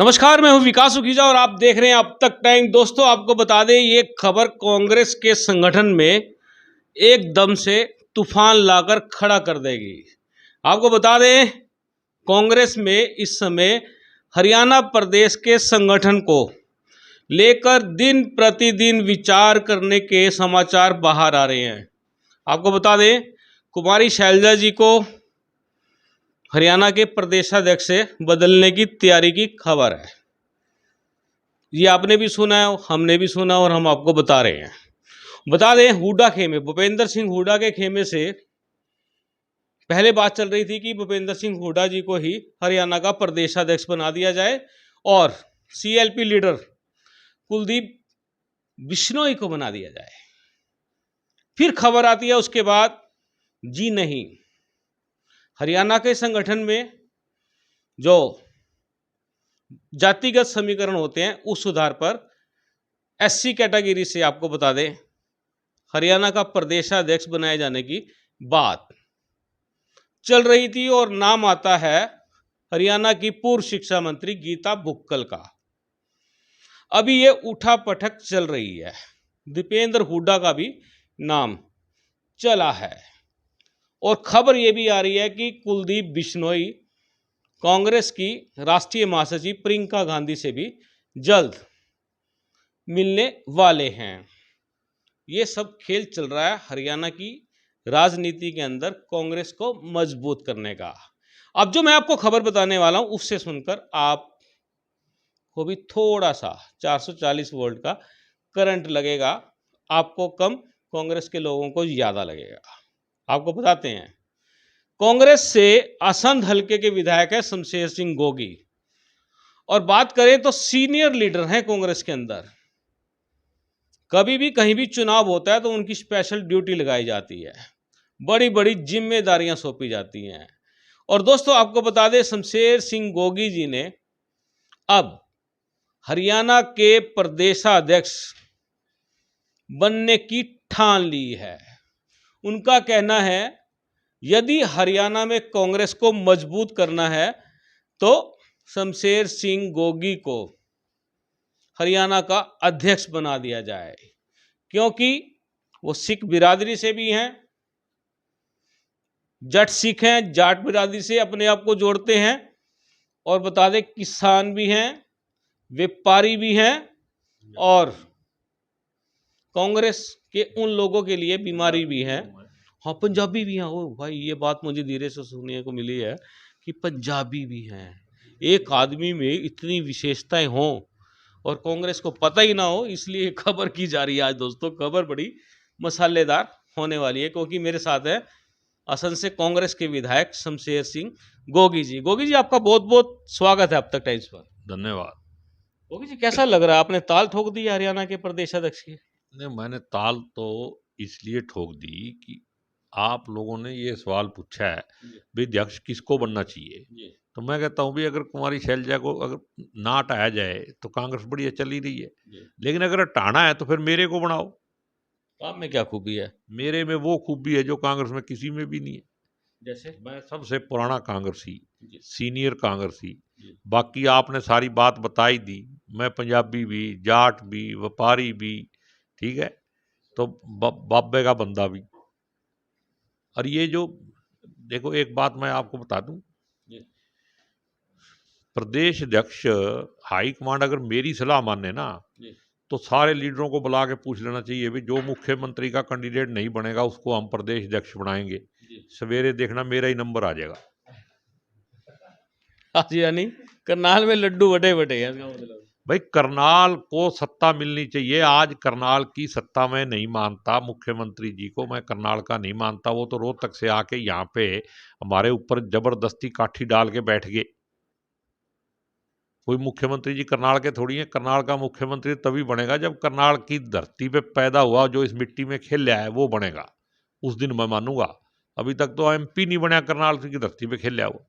नमस्कार, मैं हूं विकास सुखीजा और आप देख रहे हैं अब तक टाइम। दोस्तों, आपको बता दें ये खबर कांग्रेस के संगठन में एकदम से तूफान लाकर खड़ा कर देगी। आपको बता दें कांग्रेस में इस समय हरियाणा प्रदेश के संगठन को लेकर दिन प्रतिदिन विचार करने के समाचार बाहर आ रहे हैं। आपको बता दें कुमारी शैलजा जी को हरियाणा के प्रदेशाध्यक्ष से बदलने की तैयारी की खबर है। ये आपने भी सुना है, हमने भी सुना और हम आपको बता रहे हैं। बता दें हुड्डा खेमे, भूपेंद्र सिंह हुड्डा के खेमे से पहले बात चल रही थी कि भूपेंद्र सिंह हुड्डा जी को ही हरियाणा का प्रदेशाध्यक्ष बना दिया जाए और सीएलपी लीडर कुलदीप बिश्नोई को बना दिया जाए। फिर खबर आती है उसके बाद, जी नहीं, हरियाणा के संगठन में जो जातिगत समीकरण होते हैं उस सुधार पर एससी कैटेगरी से आपको बता दें हरियाणा का प्रदेशाध्यक्ष बनाए जाने की बात चल रही थी और नाम आता है हरियाणा की पूर्व शिक्षा मंत्री गीता बुक्कल का। अभी ये उठा पटक चल रही है, दीपेंद्र हुड्डा का भी नाम चला है और खबर ये भी आ रही है कि कुलदीप बिश्नोई कांग्रेस की राष्ट्रीय महासचिव प्रियंका गांधी से भी जल्द मिलने वाले हैं। ये सब खेल चल रहा है हरियाणा की राजनीति के अंदर कांग्रेस को मजबूत करने का। अब जो मैं आपको खबर बताने वाला हूं उससे सुनकर आप को भी थोड़ा सा 440 वोल्ट का करंट लगेगा, आपको कम, कांग्रेस के लोगों को ज़्यादा लगेगा। आपको बताते हैं कांग्रेस से असंध हलके के विधायक है शमशेर सिंह गोगी और बात करें तो सीनियर लीडर हैं कांग्रेस के अंदर। कभी भी कहीं भी चुनाव होता है तो उनकी स्पेशल ड्यूटी लगाई जाती है, बड़ी बड़ी जिम्मेदारियां सौंपी जाती हैं। और दोस्तों आपको बता दें शमशेर सिंह गोगी जी ने अब हरियाणा के प्रदेशाध्यक्ष बनने की ठान ली है। उनका कहना है यदि हरियाणा में कांग्रेस को मजबूत करना है तो शमशेर सिंह गोगी को हरियाणा का अध्यक्ष बना दिया जाए, क्योंकि वो सिख बिरादरी से भी हैं, जट सिख हैं, जाट बिरादरी से अपने आप को जोड़ते हैं और बता दें किसान भी हैं, व्यापारी भी हैं और कांग्रेस के उन लोगों के लिए बीमारी भी है। हाँ, पंजाबी भी हैं। ओ भाई, ये बात मुझे धीरे से सुनने को मिली है कि पंजाबी भी हैं। एक आदमी में इतनी विशेषताएं हों और कांग्रेस को पता ही ना हो, इसलिए खबर की जा रही है। आज दोस्तों खबर बड़ी मसालेदार होने वाली है, क्योंकि मेरे साथ है असम से कांग्रेस के विधायक शमशेर सिंह गोगी जी। गोगी जी, आपका बहुत बहुत स्वागत है अब तक टाइम्स पर। धन्यवाद। गोगी जी, कैसा लग रहा है, आपने ताल ठोक दी हरियाणा के प्रदेशाध्यक्ष की? नहीं, मैंने ताल तो इसलिए ठोक दी कि आप लोगों ने ये सवाल पूछा है भी अध्यक्ष किसको बनना चाहिए, तो मैं कहता हूँ भी अगर कुमारी शैलजा को अगर ना हटाया जाए तो कांग्रेस बढ़िया चल ही रही है, लेकिन अगर हटाना है तो फिर मेरे को बनाओ। आप में क्या खूबी है? मेरे में वो खूबी है जो कांग्रेस में किसी में भी नहीं है। जैसे मैं सबसे पुराना कांग्रेसी, सीनियर कांग्रेसी। बाकी आपने सारी बात बताई दी, मैं पंजाबी भी, जाट भी, व्यापारी भी, ठीक है, तो बाबे का बंदा भी। और ये जो देखो, एक बात मैं आपको बता दूं, प्रदेश अध्यक्ष हाई कमांड अगर मेरी सलाह माने ना तो सारे लीडरों को बुला के पूछ लेना चाहिए भी जो मुख्यमंत्री का कैंडिडेट नहीं बनेगा उसको हम प्रदेश अध्यक्ष बनाएंगे। सवेरे देखना मेरा ही नंबर आ जाएगा। यानी करनाल में लड्डू बटे बटे हैं, मतलब भाई करनाल को सत्ता मिलनी चाहिए। आज करनाल की सत्ता मैं नहीं मानता, मुख्यमंत्री जी को मैं करनाल का नहीं मानता। वो तो रोहतक से आके यहाँ पे हमारे ऊपर जबरदस्ती काठी डाल के बैठ गए। कोई मुख्यमंत्री जी करनाल के थोड़ी है। करनाल का मुख्यमंत्री तभी बनेगा जब करनाल की धरती पे पैदा हुआ, जो इस मिट्टी में खेल रहा है वो बनेगा, उस दिन मैं मानूंगा। अभी तक तो एमपी नहीं बना करनाल की धरती पे खेल रहा वो,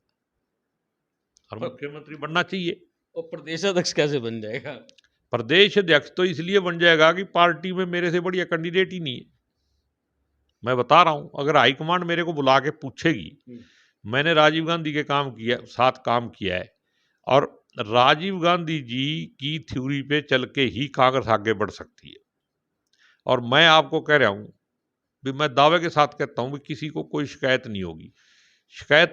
और मुख्यमंत्री बनना चाहिए। और प्रदेश अध्यक्ष कैसे बन जाएगा? प्रदेश अध्यक्ष तो इसलिए बन जाएगा कि पार्टी में मेरे से बढ़िया कैंडिडेट ही नहीं है। मैं बता रहा हूं, अगर हाईकमांड मेरे को बुला के पूछेगी, मैंने राजीव गांधी के साथ काम किया है और राजीव गांधी जी की थ्योरी पे चल के ही कांग्रेस आगे बढ़ सकती है। और मैं आपको कह रहा हूं भी, मैं दावे के साथ कहता हूं भी किसी को कोई शिकायत नहीं होगी। शिकायत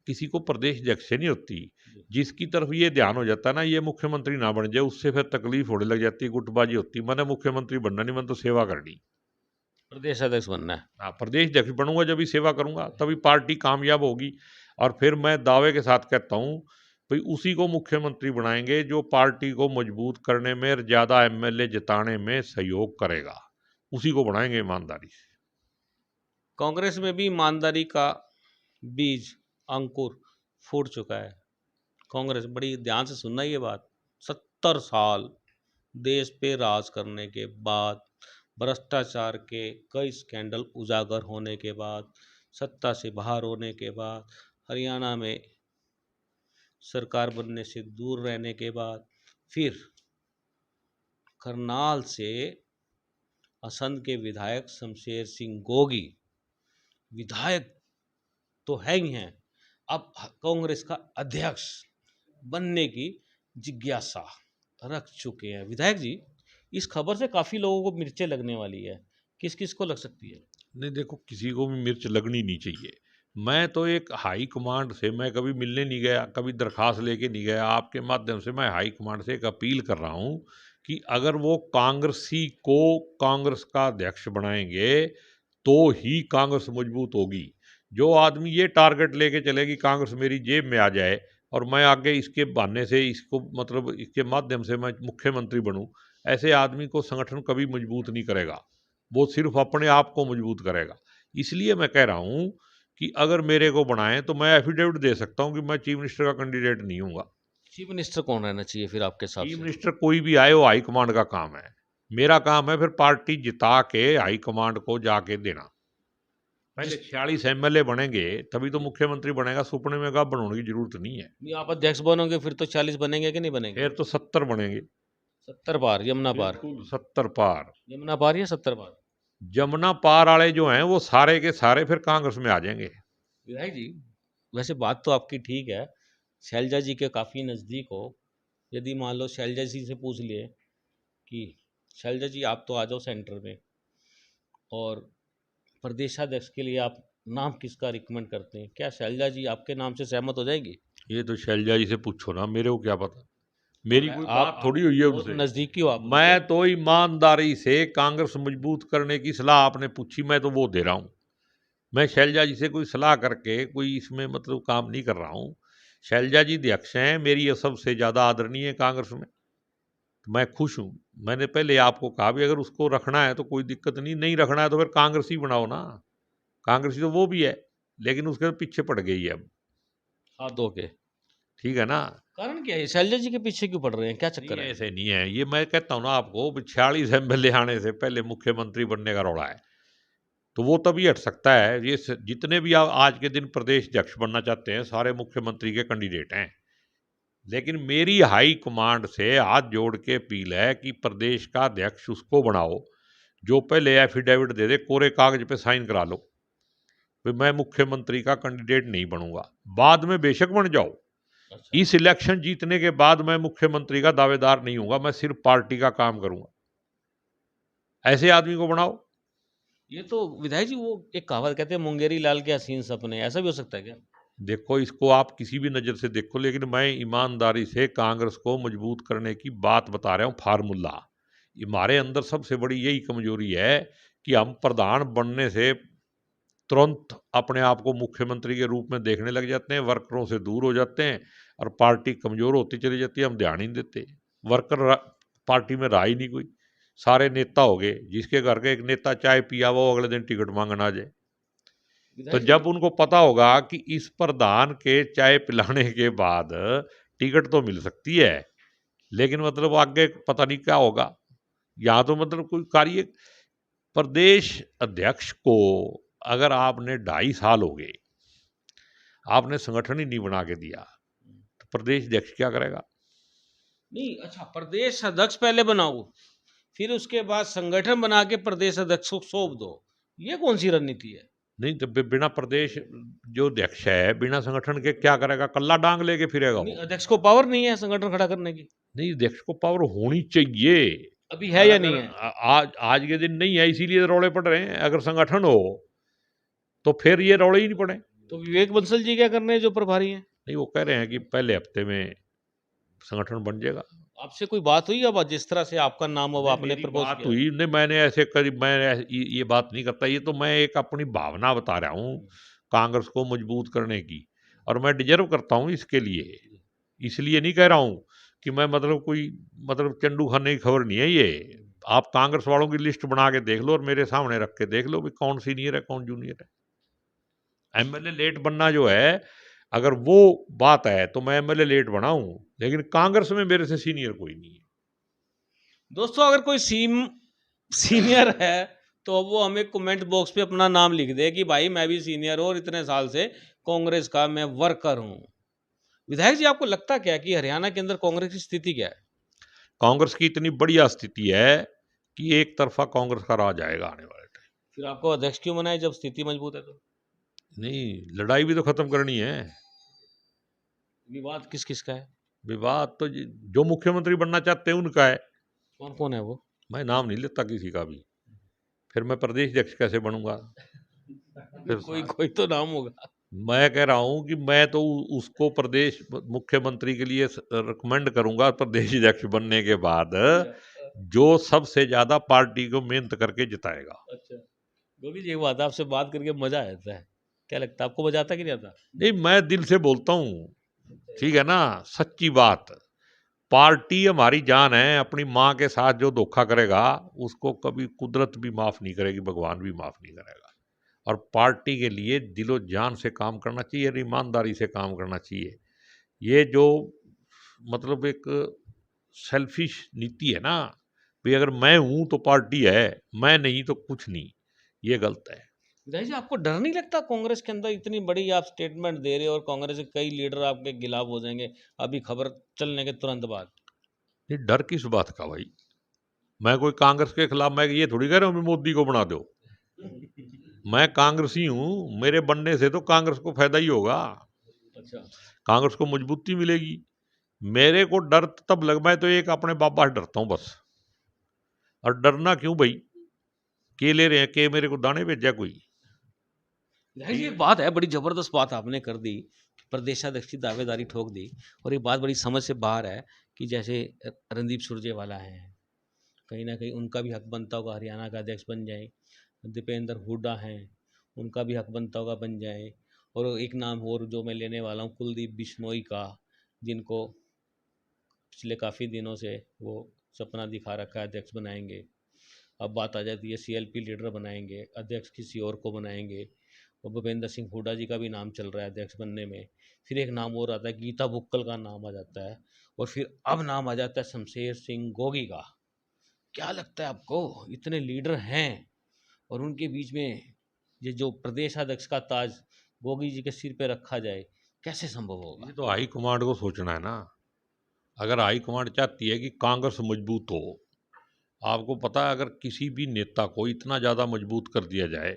किसी को प्रदेश अध्यक्ष से नहीं होती। जिसकी तरफ ये ध्यान हो जाता है ना, ये मुख्यमंत्री ना बन जाए, उससे फिर तकलीफ होने लग जाती है, गुटबाजी होती है। मैंने मुख्यमंत्री बनना नहीं, मैंने तो सेवा करनी। प्रदेश अध्यक्ष बनना है। हाँ, प्रदेश अध्यक्ष बनूंगा जब ही सेवा करूंगा, तभी पार्टी कामयाब होगी। और फिर मैं दावे के साथ कहता हूं भाई, उसी को मुख्यमंत्री बनाएंगे जो पार्टी को मजबूत करने में, ज्यादा एमएलए जिताने में सहयोग करेगा। उसी को बनाएंगे ईमानदारी से। कांग्रेस में भी ईमानदारी का बीज अंकुर फूट चुका है। कांग्रेस, बड़ी ध्यान से सुनना ये बात, 70 साल देश पे राज करने के बाद, भ्रष्टाचार के कई स्कैंडल उजागर होने के बाद, सत्ता से बाहर होने के बाद, हरियाणा में सरकार बनने से दूर रहने के बाद, फिर करनाल से असंध के विधायक शमशेर सिंह गोगी विधायक तो है ही हैं, अब कांग्रेस का अध्यक्ष बनने की जिज्ञासा रख चुके हैं। विधायक जी, इस खबर से काफी लोगों को मिर्चें लगने वाली है, किस किस को लग सकती है? नहीं, देखो, किसी को भी मिर्च लगनी नहीं चाहिए। मैं तो एक हाई कमांड से मैं कभी मिलने नहीं गया, कभी दरखास्त लेके नहीं गया। आपके माध्यम से मैं हाई कमांड से एक अपील कर रहा हूं कि अगर वो कांग्रेसी को कांग्रेस का अध्यक्ष बनाएंगे तो ही कांग्रेस मजबूत होगी। जो आदमी ये टारगेट लेके चले कि कांग्रेस मेरी जेब में आ जाए और मैं आगे इसके बहाने से, इसको मतलब इसके माध्यम से मैं मुख्यमंत्री बनूं, ऐसे आदमी को संगठन कभी मजबूत नहीं करेगा। वो सिर्फ अपने आप को मजबूत करेगा। इसलिए मैं कह रहा हूं कि अगर मेरे को बनाएं तो मैं एफिडेविट दे सकता हूं कि मैं चीफ मिनिस्टर का कैंडिडेट नहीं हूंगा। चीफ मिनिस्टर कौन रहना चाहिए फिर आपके हिसाब चीफ से? मिनिस्टर कोई भी आए, वो हाईकमांड का काम है। मेरा काम है फिर पार्टी जिता के हाईकमांड को जाके देना। पहले जिस 46 एमएलए बनेंगे तभी तो मुख्यमंत्री बनेगा। सुपने में कब बनने की जरूरत नहीं है। नहीं, आप अध्यक्ष बनोगे फिर तो 40 बनेंगे कि नहीं बनेंगे? फिर तो 70 बनेंगे। 70 पार, यमुना पार। बिल्कुल 70 पार। यमुना पार या 70 पार? जमुना पार वाले जो हैं वो सारे के सारे फिर कांग्रेस में आ जाएंगे। विधायक जी, वैसे बात तो आपकी ठीक है, शैलजा जी के काफ़ी नज़दीक हो। यदि मान लो शैलजा जी से पूछ लिए कि शैलजा जी आप तो आ जाओ सेंटर में, और प्रदेशाध्यक्ष के लिए आप नाम किसका रिकमेंड करते हैं, क्या शैलजा जी आपके नाम से सहमत हो जाएगी? ये तो शैलजा जी से पूछो ना, मेरे को क्या पता। मेरी कोई बात आप थोड़ी हुई है बहुत उनसे। नज़दीकी हो आप उनके। मैं तो ईमानदारी से कांग्रेस मजबूत करने की सलाह आपने पूछी, मैं तो वो दे रहा हूं। मैं शैलजा जी से कोई सलाह करके कोई इसमें मतलब काम नहीं कर रहा हूं। शैलजा जी अध्यक्ष हैं, मेरी ये सबसे ज्यादा आदरणीय है कांग्रेस में। तो मैं खुश हूं। मैंने पहले आपको कहा भी, अगर उसको रखना है तो कोई दिक्कत नहीं, नहीं रखना है तो फिर कांग्रेस ही बनाओ ना। कांग्रेस ही तो वो भी है, लेकिन उसके पीछे पड़ गई है अब। हाथ धो के। ठीक है ना। कारण क्या है, शैलजा जी के पीछे क्यों पड़ रहे हैं, क्या चक्कर नहीं, है? ऐसे नहीं है। ये मैं कहता हूं ना आपको, 46 एमएलए आने से पहले मुख्यमंत्री बनने का रौला है, तो वो तभी हट सकता है। ये जितने भी आज के दिन प्रदेश अध्यक्ष बनना चाहते हैं, सारे मुख्यमंत्री के कैंडिडेट हैं। लेकिन मेरी हाई कमांड से हाथ जोड़ के अपील है कि प्रदेश का अध्यक्ष उसको बनाओ जो पहले एफिडेविट दे दे, कोरे कागज पे साइन करा लो कि मैं मुख्यमंत्री का कैंडिडेट नहीं बनूंगा। बाद में बेशक बन जाओ, अच्छा, इस इलेक्शन जीतने के बाद मैं मुख्यमंत्री का दावेदार नहीं हूंगा, मैं सिर्फ पार्टी का काम करूंगा। ऐसे आदमी को बनाओ। ये तो विधायक जी, वो एक कहावत कहते हैं, मुंगेरी लाल के हसीन सपने, ऐसा भी हो सकता है क्या? देखो, इसको आप किसी भी नज़र से देखो, लेकिन मैं ईमानदारी से कांग्रेस को मजबूत करने की बात बता रहा हूँ। फार्मूला हमारे अंदर सबसे बड़ी यही कमजोरी है कि हम प्रधान बनने से तुरंत अपने आप को मुख्यमंत्री के रूप में देखने लग जाते हैं, वर्करों से दूर हो जाते हैं और पार्टी कमजोर होती चली जाती है। हम ध्यान ही नहीं देते। वर्कर पार्टी में रहा ही नहीं कोई, सारे नेता हो गए। जिसके घर के एक नेता चाय पिया वो अगले दिन टिकट मांगना आ जाए। तो विधायक जी, जब उनको पता होगा कि इस प्रधान के चाय पिलाने के बाद टिकट तो मिल सकती है, लेकिन मतलब आगे पता नहीं क्या होगा। यहाँ तो मतलब कोई कार्य, प्रदेश अध्यक्ष को अगर आपने 2.5 साल हो गए, आपने संगठन ही नहीं बना के दिया, तो प्रदेश अध्यक्ष क्या करेगा? नहीं, अच्छा, प्रदेश अध्यक्ष पहले बनाओ, फिर उसके बाद संगठन बना के प्रदेश अध्यक्ष को सौंप दो, ये कौन सी रणनीति है? नहीं तो बिना प्रदेश जो अध्यक्ष है बिना संगठन के क्या करेगा? कल्ला डांग लेके फिरेगा वो। अध्यक्ष को पावर नहीं है संगठन खड़ा करने की? नहीं, अध्यक्ष को पावर होनी चाहिए। अभी है या नहीं है? आज के दिन नहीं है, इसीलिए तो रौले पड़ रहे हैं। अगर संगठन हो तो फिर ये रौले ही नहीं पड़े। तो विवेक बंसल जी क्या कर रहे हैं जो प्रभारी हैं? नहीं, वो कह रहे हैं कि पहले हफ्ते में संगठन बन जाएगा। आपसे कोई बात हुई? अब जिस तरह से आपका नाम अब आपने प्रपोज बात किया। हुई नहीं, मैंने ऐसे करी, ये बात नहीं करता। ये तो मैं एक अपनी भावना बता रहा हूँ कांग्रेस को मजबूत करने की, और मैं डिजर्व करता हूँ इसके लिए। इसलिए नहीं कह रहा हूँ कि मैं कोई चंडू खाने की खबर नहीं है ये। आप कांग्रेस वालों की लिस्ट बना के देख लो और मेरे सामने रख के देख लो भी कौन सीनियर है कौन जूनियर है। एमएलए लेट बनना जो है, अगर वो बात है तो मैं एमएलए लेट बना हूं, लेकिन कांग्रेस में मेरे से सीनियर कोई नहीं है। दोस्तों अगर कोई सीनियर है तो वो हमें कमेंट बॉक्स पे अपना नाम लिख दे कि भाई मैं भी सीनियर हूं और इतने साल से कांग्रेस का मैं वर्कर हूं। विधायक जी आपको लगता क्या कि हरियाणा के अंदर कांग्रेस की स्थिति क्या है? कांग्रेस की इतनी बढ़िया स्थिति है कि एक तरफा कांग्रेस का राज आएगा आने वाले टाइम। फिर आपको अध्यक्ष क्यों बनाए जब स्थिति मजबूत है? तो नहीं, लड़ाई भी तो खत्म करनी है। विवाद किस किस का है? विवाद तो जो मुख्यमंत्री बनना चाहते हैं उनका है। कौन कौन है वो? मैं नाम नहीं लेता किसी का भी, फिर मैं प्रदेश अध्यक्ष कैसे बनूंगा? फिर कोई कोई तो नाम होगा। मैं कह रहा हूं कि मैं तो उसको प्रदेश मुख्यमंत्री के लिए रिकमेंड करूंगा प्रदेश अध्यक्ष बनने के बाद, जो सबसे ज्यादा पार्टी को मेहनत करके जिताएगा। अच्छा, गोगी जी एक बात, आपसे बात करके मजा आ जाता है। क्या लगता है आपको, मजा आता कि नहीं आता? नहीं, मैं दिल से बोलता हूँ, ठीक है ना, सच्ची बात। पार्टी हमारी जान है। अपनी माँ के साथ जो धोखा करेगा उसको कभी कुदरत भी माफ नहीं करेगी, भगवान भी माफ नहीं करेगा। और पार्टी के लिए दिलो जान से काम करना चाहिए और ईमानदारी से काम करना चाहिए। ये जो एक सेल्फिश नीति है ना, भाई अगर मैं हूं तो पार्टी है, मैं नहीं तो कुछ नहीं, ये गलत है। विधायक जी आपको डर नहीं लगता कांग्रेस के अंदर इतनी बड़ी आप स्टेटमेंट दे रहे हो और कांग्रेस के कई लीडर आपके खिलाफ हो जाएंगे अभी खबर चलने के तुरंत बाद? ये डर किस बात का भाई? मैं कोई कांग्रेस के खिलाफ, मैं ये थोड़ी कह रहा हूँ भी मोदी को बना दो। मैं कांग्रेसी हूँ, मेरे बनने से तो कांग्रेस को फायदा ही होगा। अच्छा, कांग्रेस को मजबूती मिलेगी। मेरे को डर तब लग, मैं तो एक अपने बाबा से डरता हूँ बस। और डरना क्यों भाई? के ले रहे हैं के मेरे को दाने भेजा कोई? ये बात है, बड़ी जबरदस्त बात आपने कर दी, प्रदेशाध्यक्ष की दावेदारी ठोक दी। और ये बात बड़ी समझ से बाहर है कि जैसे रणदीप सुरजेवाला हैं, कहीं ना कहीं उनका भी हक बनता होगा हरियाणा का अध्यक्ष बन जाए। दीपेंद्र हुड्डा हैं, उनका भी हक बनता होगा बन जाए। और एक नाम और जो मैं लेने वाला हूँ, कुलदीप बिश्नोई का, जिनको पिछले काफ़ी दिनों से वो सपना दिखा रखा है अध्यक्ष बनाएंगे। अब बात आ जाती है सीएलपी लीडर बनाएंगे, अध्यक्ष किसी और को बनाएंगे। और भूपेंद्र सिंह हुड्डा जी का भी नाम चल रहा है अध्यक्ष बनने में। फिर एक नाम और आता है, गीता बुक्कल का नाम आ जाता है। और फिर अब नाम आ जाता है शमशेर सिंह गोगी का। क्या लगता है आपको, इतने लीडर हैं और उनके बीच में ये जो प्रदेशाध्यक्ष का ताज गोगी जी के सिर पे रखा जाए, कैसे संभव होगा? ये तो हाई कमांड को सोचना है ना। अगर हाई कमांड चाहती है कि कांग्रेस मजबूत हो, आपको पता है अगर किसी भी नेता को इतना ज़्यादा मजबूत कर दिया जाए,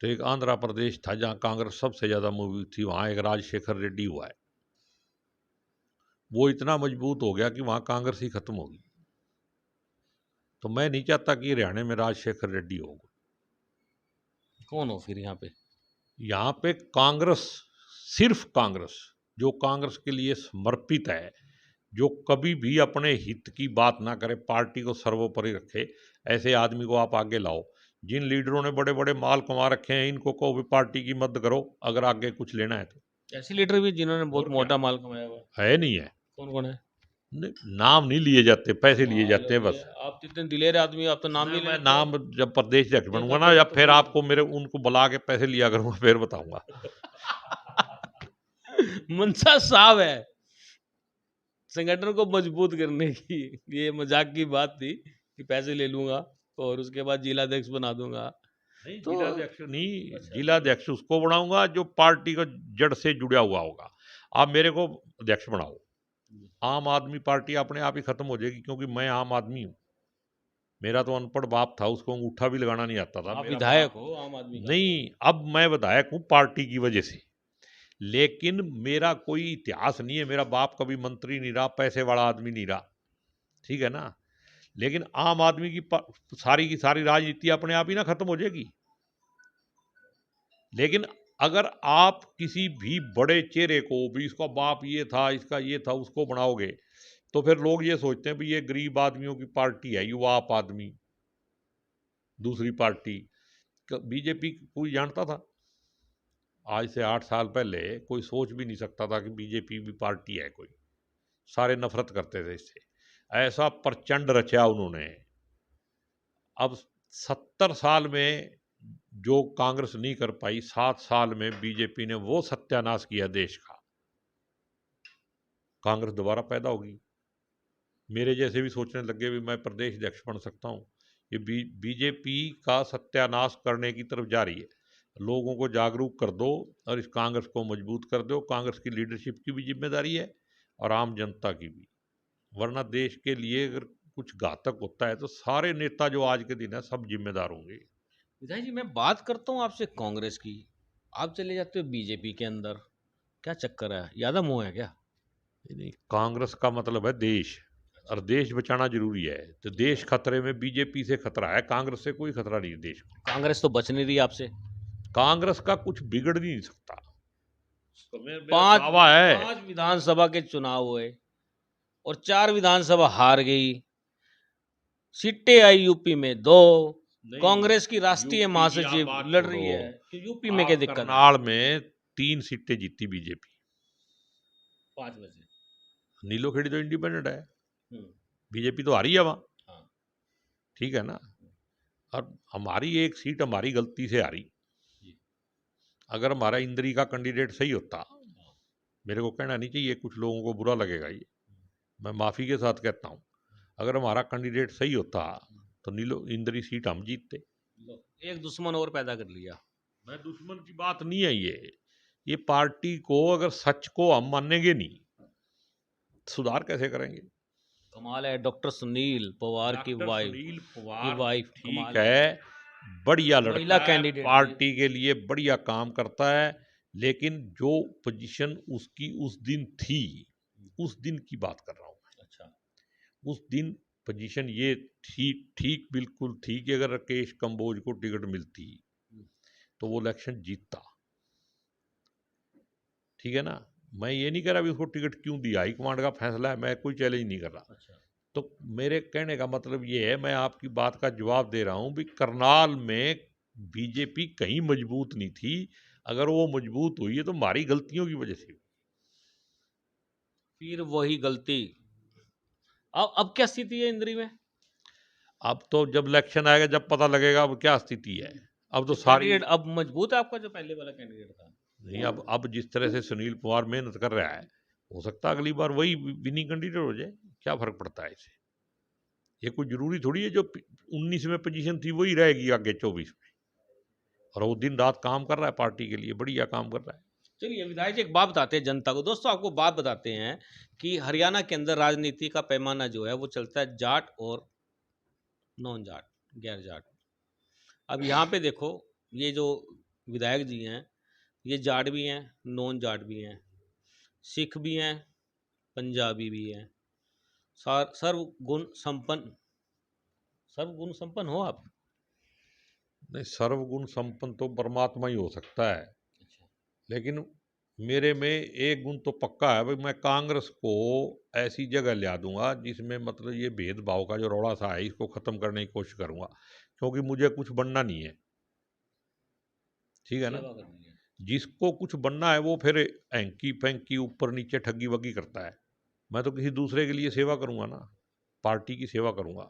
तो एक आंध्र प्रदेश था जहाँ कांग्रेस सबसे ज़्यादा मजबूत थी, वहाँ एक राजशेखर रेड्डी हुआ है। वो इतना मजबूत हो गया कि वहाँ कांग्रेस ही खत्म होगी। तो मैं नहीं चाहता कि हरियाणा में राजशेखर रेड्डी हो। कौन हो फिर यहाँ पे? यहाँ पे कांग्रेस, सिर्फ कांग्रेस, जो कांग्रेस के लिए समर्पित है, जो कभी भी अपने हित की बात ना करे, पार्टी को सर्वोपरि रखे, ऐसे आदमी को आप आगे लाओ। जिन लीडरों ने बड़े बड़े माल कमा रखे हैं, इनको कहो भी पार्टी की मदद करो अगर आगे कुछ लेना है तो। ऐसे लीडर भी जिन्होंने बहुत और मोटा माल कमाया हुआ है नहीं है? कौन कौन है? नाम नहीं लिए जाते, पैसे लिए जाते हैं बस। आप जितने दिलेर आदमी हो, आप तो नाम नहीं मैं लेते। नाम जब प्रदेश अध्यक्ष बनूंगा ना, जब फिर आपको मेरे उनको बुला के पैसे लिया करूंगा, फिर बताऊंगा। मनसा साहब है संगठन को मजबूत करने की। ये मजाक की बात थी कि पैसे ले लूंगा और उसके बाद जिलाध्यक्ष बना दूंगा। नहीं, तो जिलाध्यक्ष नहीं, जिलाध्यक्ष उसको बनाऊंगा जो पार्टी को जड़ से जुड़ा हुआ होगा। आप मेरे को अध्यक्ष बनाओ, आम आदमी पार्टी अपने आप ही खत्म हो जाएगी, क्योंकि मैं आम आदमी हूं। मेरा तो अनपढ़ बाप था, उसको अंगूठा भी लगाना नहीं आता था। आप मेरा विधायक बाप हो आम आदमी का। नहीं, अब मैं विधायक हूँ पार्टी की वजह से, लेकिन मेरा कोई इतिहास नहीं है। मेरा बाप कभी मंत्री नहीं रहा, पैसे वाला आदमी नहीं रहा, ठीक है ना। लेकिन आम आदमी की सारी राजनीति अपने आप ही ना खत्म हो जाएगी। लेकिन अगर आप किसी भी बड़े चेहरे को भी, इसका बाप ये था, इसका ये था, उसको बनाओगे, तो फिर लोग ये सोचते हैं भी ये गरीब आदमियों की पार्टी है, युवा आप आदमी दूसरी पार्टी। बीजेपी कोई जानता था? आज से 8 साल पहले कोई सोच भी नहीं सकता था कि बीजेपी भी पार्टी है कोई। सारे नफरत करते थे इससे। ऐसा प्रचंड रचा उन्होंने। अब 70 साल में जो कांग्रेस नहीं कर पाई, 7 साल में बीजेपी ने वो सत्यानाश किया देश का। कांग्रेस दोबारा पैदा होगी। मेरे जैसे भी सोचने लगे भी मैं प्रदेश अध्यक्ष बन सकता हूँ। ये बीजेपी का सत्यानाश करने की तरफ जा रही है। लोगों को जागरूक कर दो और इस कांग्रेस को मजबूत कर दो। कांग्रेस की लीडरशिप की भी जिम्मेदारी है और आम जनता की भी, वरना देश के लिए अगर कुछ घातक होता है तो सारे नेता जो आज के दिन है सब जिम्मेदार होंगे। विधायक जी, मैं बात करता हूँ आपसे कांग्रेस की, आप चले जाते हो बीजेपी के अंदर, क्या चक्कर है? ज्यादा मुंह है क्या? नहीं, कांग्रेस का मतलब है देश, और देश बचाना जरूरी है। तो देश खतरे में, बीजेपी से खतरा है, कांग्रेस से कोई खतरा नहीं है देश को। कांग्रेस तो बच नहीं रही आपसे। कांग्रेस का कुछ बिगड़ नहीं सकता, तो मेरा पांच दावा है। पांच विधानसभा के चुनाव हुए और 4 विधानसभा हार गई। सीटें आई यूपी में 2। नहीं, कांग्रेस की राष्ट्रीय यूपी की आप महासचिव बात लड़ रही छोड़ो। है कि यूपी में क्या आप दिक्कत है? करनाल में 3 सीटें जीती बीजेपी। 5 में से। नीलोखेड़ी तो इंडिपेंडेंट है, हम्म, बीजेपी तो हारी है वहां, हाँ। ठीक है ना। और हमारी एक सीट हमारी गलती से हारी। जी। अगर हमारा इंद्री का कैंडिडेट सही होता, हाँ। मेरे को कहना नहीं चाहिए, कुछ लोगों को बुरा लगेगा ये, मैं माफी के साथ कहता हूँ, अगर हमारा कैंडिडेट सही होता तो नीलो इंद्री सीट हम जीतते। लो, एक दुश्मन और पैदा कर लिया। मैं दुश्मन की बात नहीं है ये पार्टी को, अगर सच को हम मानेंगे नहीं, सुधार कैसे करेंगे? कमाल है, डॉक्टर सुनील पवार की डॉक्टर वाइफ, सुनील पवार ठीक कमाल है, बढ़िया महिला लड़का है, कैंडिडेट थी। पार्टी के लिए बढ़िया काम करता है। लेकिन जो पोजीशन उसकी उस दिन थी, उस दिन की बात कर रहा हूं मैं। अच्छा। उस दिन पोजीशन ये ठीक ठीक बिल्कुल थी कि अगर राकेश कंबोज को टिकट मिलती तो वो इलेक्शन जीतता, ठीक है ना। मैं ये नहीं कह रहा भी उसको टिकट क्यों दिया, हाईकमांड का फैसला है, मैं कोई चैलेंज नहीं कर रहा। अच्छा। तो मेरे कहने का मतलब ये है, मैं आपकी बात का जवाब दे रहा हूं भी करनाल में बीजेपी कहीं मजबूत नहीं थी। अगर वो मजबूत हुई है तो हमारी गलतियों की वजह से। फिर वही गलती। अब क्या स्थिति है इंद्री में? अब तो जब इलेक्शन आएगा जब पता लगेगा अब क्या स्थिति है। अब तो सारी कैंडिडेट अब मजबूत है आपका जो पहले वाला कैंडिडेट था? नहीं, अब जिस तरह से सुनील कुमार मेहनत कर रहा है, हो सकता है अगली बार वही विनिंग कैंडिडेट हो जाए। क्या फर्क पड़ता है इससे? ये कोई जरूरी थोड़ी है जो 19 में पोजीशन थी वही रहेगी आगे 24 में। और वो दिन रात काम कर रहा है पार्टी के लिए, बढ़िया काम कर रहा है। चलिए विधायक जी, एक बात बताते हैं जनता को। दोस्तों, आपको बात बताते हैं कि हरियाणा के अंदर राजनीति का पैमाना जो है वो चलता है जाट और नॉन जाट, गैर जाट। अब यहाँ पे देखो, ये जो विधायक जी हैं, ये जाट भी हैं, नॉन जाट भी हैं, सिख भी हैं, पंजाबी भी हैं, सर्वगुण संपन्न। सर्वगुण संपन्न हो आप? नहीं, सर्वगुण संपन्न तो परमात्मा ही हो सकता है, अच्छा। लेकिन मेरे में एक गुण तो पक्का है भाई, मैं कांग्रेस को ऐसी जगह ले दूंगा जिसमें मतलब ये भेदभाव का जो रौला सा है इसको खत्म करने की कोशिश करूंगा, क्योंकि मुझे कुछ बनना नहीं है, ठीक है ना। सेवा करनी है। जिसको कुछ बनना है वो फिर हैंकी फैंकी ऊपर नीचे ठगी वगी करता है। मैं तो किसी दूसरे के लिए सेवा करूंगा ना, पार्टी की सेवा करूंगा।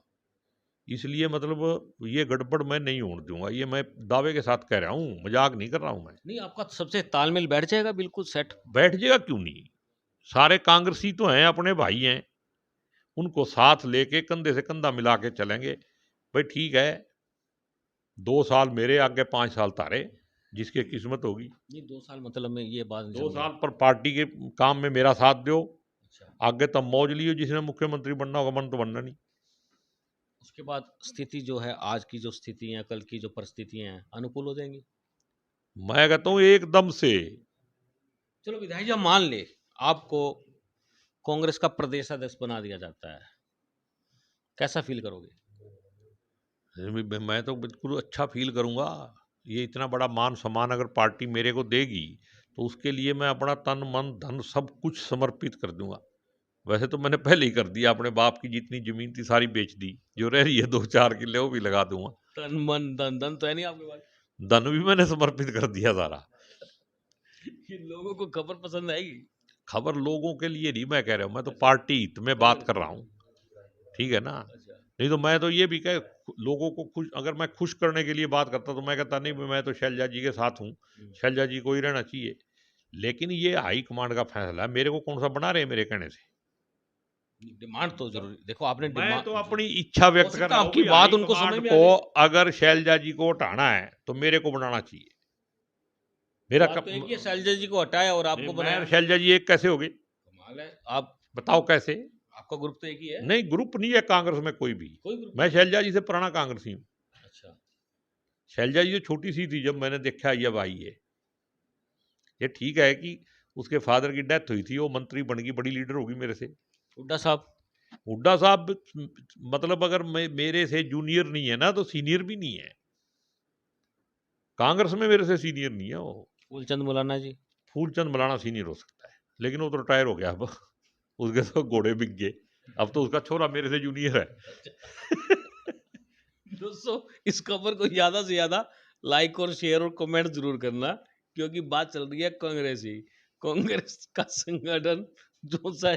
इसलिए मतलब ये गड़बड़ मैं नहीं होने दूंगा, ये मैं दावे के साथ कह रहा हूँ, मजाक नहीं कर रहा हूँ मैं। नहीं, आपका सबसे तालमेल बैठ जाएगा बिल्कुल सेट। बैठ जाएगा क्यों नहीं, सारे कांग्रेसी तो हैं, अपने भाई हैं, उनको साथ लेके कंधे से कंधा मिला के चलेंगे। भाई ठीक है, 2 साल मेरे आगे 5 साल तारे, जिसकी किस्मत होगी। नहीं, 2 साल मतलब में ये बात नहीं 2 साल समझा। पर पार्टी के काम में मेरा साथ दो, अच्छा। आगे तब मौज लियो, जिसने मुख्यमंत्री बनना होगा, मन तो बनना नहीं। उसके बाद स्थिति जो है, आज की जो स्थिति है, कल की जो परिस्थितियां हैं, अनुकूल हो जाएंगी। मैं कहता हूँ एकदम से। चलो विधायक जी, हम मान ले आपको कांग्रेस का प्रदेश अध्यक्ष बना दिया जाता है, कैसा फील करोगे? मैं तो बिल्कुल अच्छा फील करूंगा। ये इतना बड़ा मान सम्मान अगर पार्टी मेरे को देगी तो उसके लिए मैं अपना तन मन धन सब कुछ समर्पित कर दूंगा। वैसे तो मैंने पहले ही कर दिया, अपने बाप की जितनी जमीन थी सारी बेच दी, जो रह रही है 2-4 किले वो भी लगा दूंगा। तन मन धन, धन तो है नहीं आपके पास। धन भी मैंने समर्पित कर दिया सारा। ये लोगों को खबर पसंद आएगी। खबर लोगों के लिए नहीं मैं कह रहा हूँ, मैं तो पार्टी हित में बात कर रहा हूँ, ठीक है ना। अच्छा, नहीं तो मैं तो ये भी कह, लोगों को खुश, अगर मैं खुश करने के लिए बात करता तो मैं कहता नहीं मैं तो शैलजा जी के साथ हूँ, शैलजा जी को ही रहना चाहिए। लेकिन ये हाई कमांड का फैसला है, मेरे को कौन सा बना रहे हैं मेरे कहने से। डिमांड तो जरूरी, देखो आपने मैं डिमांड, तो अपनी इच्छा हो व्यक्त कर सकता रहा है हूँ आपकी कि बात हाई उनको समझ कमांड में आ को जाए। अगर शैलजा जी को हटाना है तो मेरे को बनाना चाहिए। मेरा बात तो एक ही है, शैलजा जी को हटाया और आपको मैं बनाया। शैलजा जी एक कैसे हो गए, कमाल है। आप बताओ कैसे। आपका ग्रुप तो एक ही है। नहीं ग्रुप नहीं है कांग्रेस में कोई भी। कोई ग्रुप मैं नहीं। शैलजा जी से पुराना कांग्रेसी हूँ। अच्छा, शैलजा जी तो छोटी सी थी जब मैंने देखा ये भाई ये ठीक है कि उसके फादर की डेथ हुई थी, वो मंत्री बन गई, बड़ी लीडर होगी मेरे से। हुड्डा साहब। हुड्डा साहब मतलब अगर मेरे से जूनियर नहीं है ना तो सीनियर भी नहीं है, कांग्रेस में मेरे से सीनियर नहीं है वो। फूलचंद मौलाना जी। फूलचंद मलाना सीनियर हो सकता है, लेकिन वो तो रिटायर हो गया अब। उसके तो घोड़े बिक गए, अब तो उसका छोरा मेरे से जूनियर है। दोस्तों, इस खबर को ज्यादा से ज्यादा लाइक और शेयर और कमेंट जरूर करना, क्योंकि बात चल रही है कांग्रेस ही। कांग्रेस का संगठन जो सा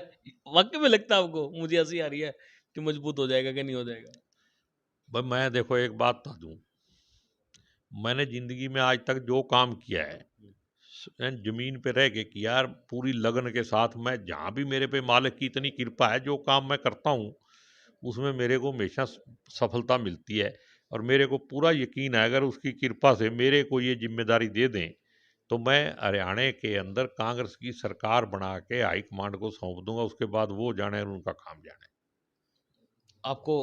वाकई में लगता है आपको, मुझे हंसी आ रही है कि मजबूत हो जाएगा कि नहीं हो जाएगा। भाई मैं देखो एक बात बता दूं, मैंने जिंदगी में आज तक जो काम किया है जमीन पे रह के किया यार, पूरी लगन के साथ। मैं जहाँ भी मेरे पे मालिक की इतनी कृपा है, जो काम मैं करता हूँ उसमें मेरे को हमेशा सफलता मिलती है। और मेरे को पूरा यकीन है अगर उसकी कृपा से मेरे को ये जिम्मेदारी दे दें तो मैं हरियाणा के अंदर कांग्रेस की सरकार बना के हाईकमांड को सौंप दूंगा, उसके बाद वो जाने और उनका काम जाने। आपको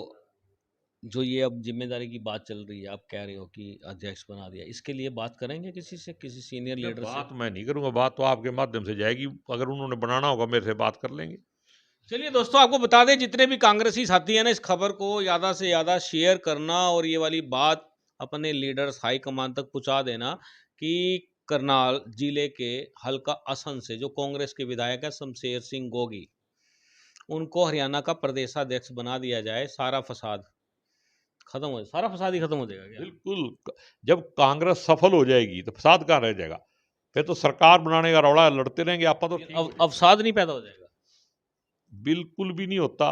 जो ये अब जिम्मेदारी की बात चल रही है, आप कह रहे हो कि अध्यक्ष बना दिया, इसके लिए बात करेंगे किसी से, किसी सीनियर नहीं, लीडर से? बात मैं नहीं करूंगा, बात तो आपके माध्यम से जाएगी, अगर उन्होंने बनाना होगा मेरे से बात कर लेंगे। चलिए दोस्तों, आपको बता दें, जितने भी कांग्रेसी साथी हैं ना, इस खबर को ज़्यादा से ज़्यादा शेयर करना और ये वाली बात अपने लीडर्स हाई कमान तक पहुंचा देना कि करनाल जिले के हल्का असम से जो कांग्रेस के विधायक है शमशेर सिंह गोगी, उनको हरियाणा का प्रदेशाध्यक्ष बना दिया जाए। सारा फसाद खत्म हो, सारा फसाद ही खत्म हो जाएगा क्या? बिल्कुल, जब कांग्रेस सफल हो जाएगी तो फसाद कहाँ रह जाएगा, फिर तो सरकार बनाने का रौला लड़ते रहेंगे आप तो ठीक हो जाएगा। अवसाद नहीं पैदा हो जाएगा? बिल्कुल भी नहीं होता।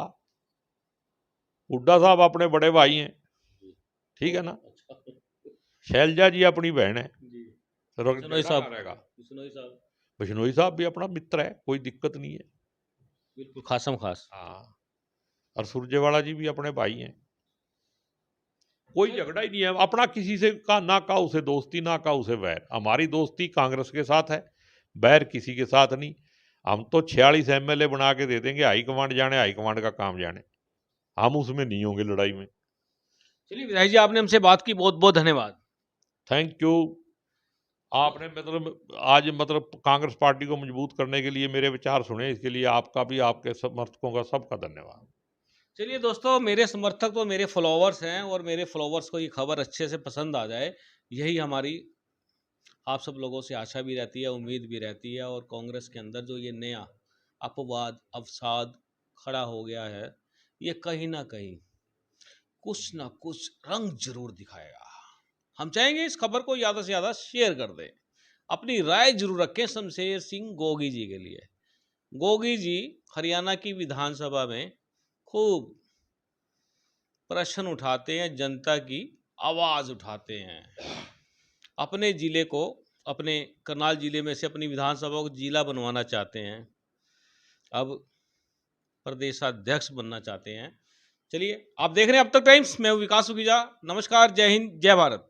हुड्डा साहब अपने बड़े भाई हैं, ठीक है ना, शैलजा जी अपनी बहन है, जी। तो बिश्नोई झगड़ा साहब, कहाँ रहेगा। बिश्नोई साहब बिश्नोई साहब भी अपना मित्र है, कोई दिक्कत नहीं है। बिल्कुल खासम खास। हाँ, और सुरजेवाला जी भी अपने भाई हैं, कोई झगड़ा ही नहीं है अपना किसी से का, ना का उसे दोस्ती ना का उसे वैर। हमारी दोस्ती कांग्रेस के साथ है, बैर किसी के साथ नहीं। हम तो 46 एमएलए बना के दे देंगे, हाईकमांड जाने, हाईकमांड का काम जाने, हम उसमें नहीं होंगे लड़ाई में। चलिए विधायक जी, आपने हमसे बात की, बहुत बहुत धन्यवाद। Thank you. आपने मतलब आज मतलब कांग्रेस पार्टी को मजबूत करने के लिए मेरे विचार सुने, इसके लिए आपका भी, आपके समर्थकों का सबका धन्यवाद। चलिए दोस्तों, मेरे समर्थक तो मेरे फॉलोअर्स हैं और मेरे फॉलोअर्स को ये खबर अच्छे से पसंद आ जाए, यही हमारी आप सब लोगों से आशा भी रहती है, उम्मीद भी रहती है। और कांग्रेस के अंदर जो ये नया अपवाद अवसाद खड़ा हो गया है, ये कहीं ना कहीं कुछ ना कुछ रंग जरूर दिखाएगा। हम चाहेंगे इस खबर को ज़्यादा से ज़्यादा शेयर कर दें, अपनी राय जरूर रखें शमशेर सिंह गोगी जी के लिए। गोगी जी हरियाणा की विधानसभा में खूब प्रश्न उठाते हैं, जनता की आवाज़ उठाते हैं, अपने ज़िले को, अपने करनाल ज़िले में से अपनी विधानसभा को जिला बनवाना चाहते हैं, अब प्रदेशाध्यक्ष बनना चाहते हैं। चलिए, आप देख रहे हैं अब तक टाइम्स, मैं हूं विकास सुखीजा। नमस्कार, जय हिंद, जय भारत।